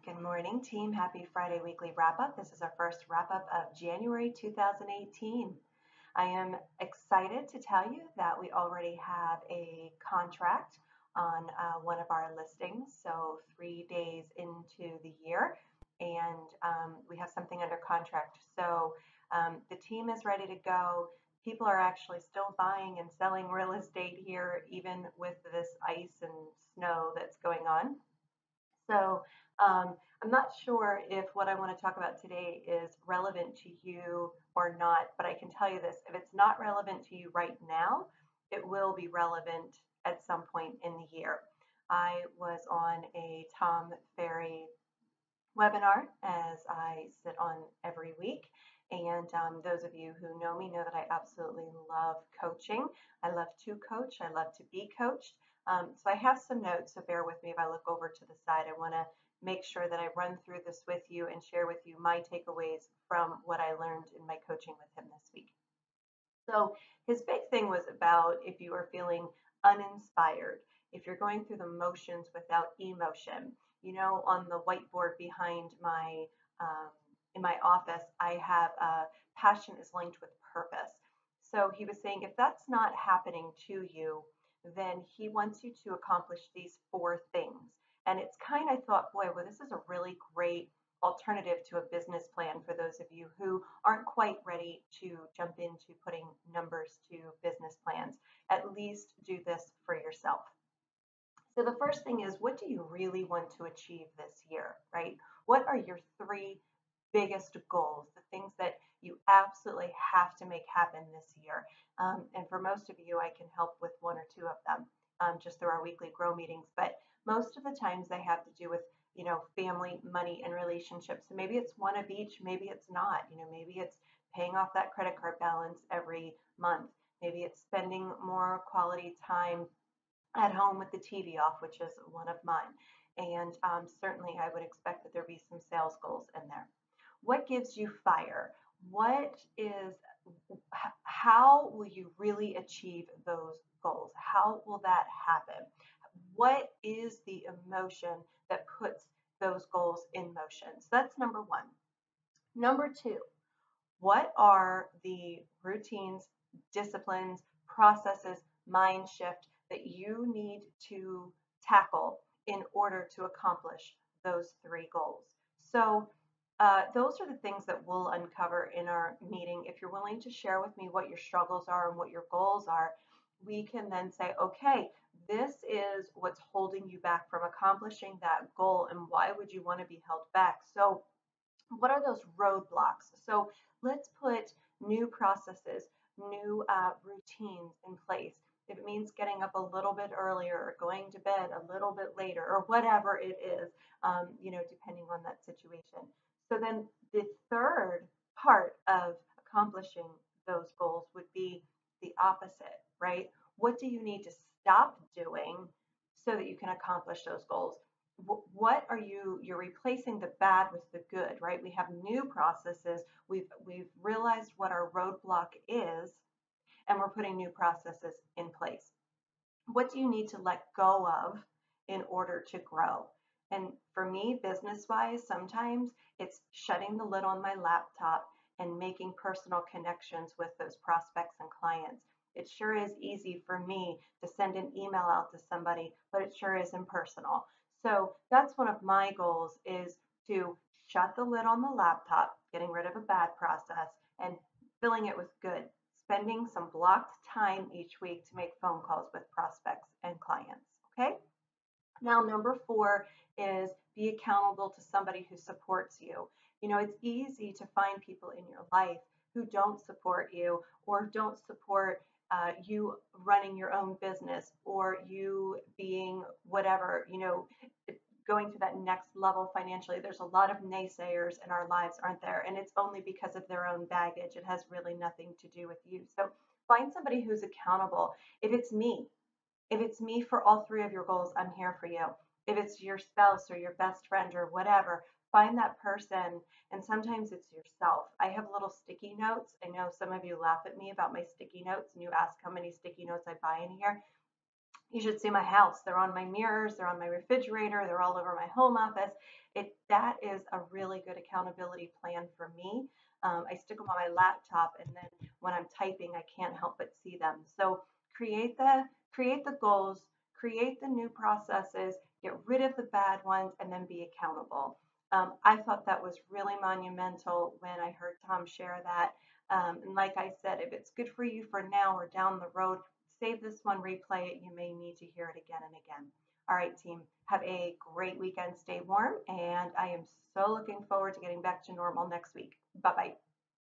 Good morning, team. Happy Friday weekly wrap up. This is our first wrap up of January 2018. I am excited to tell you that we already have a contract on one of our listings. So 3 days into the year, and we have something under contract. So the team is ready to go. People are actually still buying and selling real estate here, even with this ice and snow that's going on. So I'm not sure if what I want to talk about today is relevant to you or not, but I can tell you this. If it's not relevant to you right now, it will be relevant at some point in the year. I was on a Tom Ferry webinar as I sit on every week. And those of you who know me know that I absolutely love coaching. I love to coach. I love to be coached. So I have some notes, so bear with me if I look over to the side. I want to make sure that I run through this with you and share with you my takeaways from what I learned in my coaching with him this week. So his big thing was about if you are feeling uninspired, if you're going through the motions without emotion. You know, on the whiteboard behind my um, in my office, I have passion is linked with purpose. So he was saying if that's not happening to you, then he wants you to accomplish these four things. And it's kind of thought, boy, well, this is a really great alternative to a business plan for those of you who aren't quite ready to jump into putting numbers to business plans. At least do this for yourself. So the first thing is, what do you really want to achieve this year, right? What are your three biggest goals, the things that you absolutely have to make happen this year? And for most of you, I can help with one or two of them just through our weekly grow meetings. But most of the times they have to do with, family, money, and relationships. So maybe it's one of each, maybe it's not. Maybe it's paying off that credit card balance every month. Maybe it's spending more quality time at home with the TV off, which is one of mine. And certainly I would expect that there be some sales goals in there. What gives you fire? What is, how will you really achieve those goals? How will that happen? What is the emotion that puts those goals in motion? So that's number one. Number two, what are the routines, disciplines, processes, mind shift that you need to tackle in order to accomplish those three goals? So, those are the things that we'll uncover in our meeting. If you're willing to share with me what your struggles are and what your goals are, we can then say, okay, this is what's holding you back from accomplishing that goal, and why would you want to be held back? So, what are those roadblocks? So let's put new processes, new routines in place. If it means getting up a little bit earlier or going to bed a little bit later or whatever it is, depending on that situation. So then the third part of accomplishing those goals would be the opposite, right? What do you need to stop doing so that you can accomplish those goals? What are you're replacing the bad with the good, right? We have new processes. We've realized what our roadblock is, and we're putting new processes in place. What do you need to let go of in order to grow? And for me, business wise, sometimes it's shutting the lid on my laptop and making personal connections with those prospects and clients. It sure is easy for me to send an email out to somebody, but it sure is impersonal. So that's one of my goals, is to shut the lid on the laptop, getting rid of a bad process and filling it with good, spending some blocked time each week to make phone calls with prospects and clients. Okay. Now, number four is be accountable to somebody who supports you. It's easy to find people in your life who don't support you or don't support you running your own business, or you being whatever, going to that next level financially. There's a lot of naysayers in our lives, aren't there? And it's only because of their own baggage. It has really nothing to do with you. So find somebody who's accountable. If it's me for all three of your goals, I'm here for you. If it's your spouse or your best friend or whatever, find that person. And sometimes it's yourself. I have little sticky notes. I know some of you laugh at me about my sticky notes, and you ask how many sticky notes I buy in here. You should see my house. They're on my mirrors, they're on my refrigerator, they're all over my home office. That is a really good accountability plan for me. I stick them on my laptop, and then when I'm typing, I can't help but see them. So create the goals, create the new processes, get rid of the bad ones, and then be accountable. I thought that was really monumental when I heard Tom share that. And like I said, if it's good for you for now or down the road, save this one, replay it. You may need to hear it again and again. All right, team, have a great weekend. Stay warm, and I am so looking forward to getting back to normal next week. Bye bye.